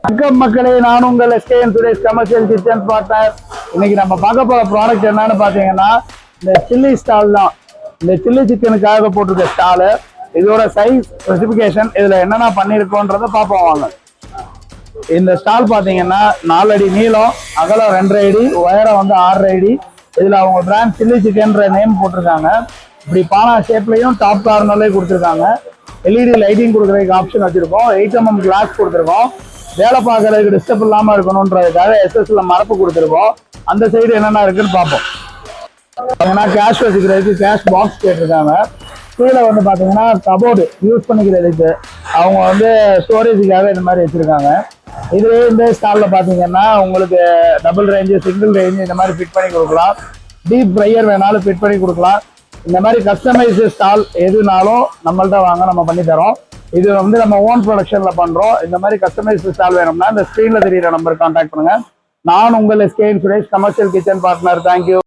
வணக்கம் மக்களே, நான் உங்கள் SKN Suresh commercial kitchen partner. இன்னைக்கு நம்ம பார்க்க போற ப்ராடக்ட் என்னன்னு பாத்தீங்கன்னா இந்த சில்லி ஸ்டால் தான். இந்த சில்லி சிக்கனுக்காக போட்டிருக்க ஸ்டாலு. இதோட சைஸ் ஸ்பெசிபிகேஷன் இதுல என்னென்ன பண்ணிருக்கோன்றத பார்ப்போம் வாங்க. இந்த ஸ்டால் பாத்தீங்கன்னா 4 அடி நீளம், அகலம் 2.5 அடி, உயரம் வந்து 6 அடி. இதுல அவங்க பிராண்ட் சில்லி சிக்கன்ற நேம் போட்டிருக்காங்க. இப்படி பானா ஷேப்லயும் டாப் கார்னர்லயும் கொடுத்துருக்காங்க. எல்இடி லைட்டிங் கொடுக்குறதுக்கு ஆப்ஷன் வச்சிருக்கோம். 8mm கிளாஸ் கொடுத்துருக்கோம். வேலை பார்க்கறதுக்கு டிஸ்டர்ப் இல்லாம இருக்கணும்ன்றதுக்காக எஸ்எஸ்ல மரப்பு கொடுத்துருக்கோம். அந்த சைடு என்னென்ன இருக்குன்னு பார்ப்போம். பார்த்தீங்கன்னா கேஷ் வச்சுக்கிறதுக்கு கேஷ் பாக்ஸ் கேட்டிருக்காங்க. கீழே வந்து பார்த்தீங்கன்னா கபோர்டு யூஸ் பண்ணிக்கிறதுக்கு அவங்க வந்து ஸ்டோரேஜுக்காக இந்த மாதிரி வச்சிருக்காங்க. இதுலேயே இந்த ஸ்டாலில் பார்த்தீங்கன்னா உங்களுக்கு டபுள் ரேஞ்சு, சிங்கிள் ரேஞ்சு இந்த மாதிரி ஃபிட் பண்ணி கொடுக்கலாம். டீப் ஃப்ரையர் வேணாலும் ஃபிட் பண்ணி கொடுக்கலாம். இந்த மாதிரி கஸ்டமைஸ் ஸ்டால் எதுனாலும் நம்மள்ட்ட வாங்க, நம்ம பண்ணி தரோம். இது வந்து நம்ம ஓன் ப்ரொடக்ஷன்ல பண்றோம். இந்த மாதிரி கஸ்டமைஸ் ஸ்டால் வேணும்னா இந்த ஸ்கிரீன்ல தெரியுற நம்பர் கான்டாக்ட் பண்ணுங்க. நான் உங்கள் SKN Suresh commercial kitchen partner. Thank you.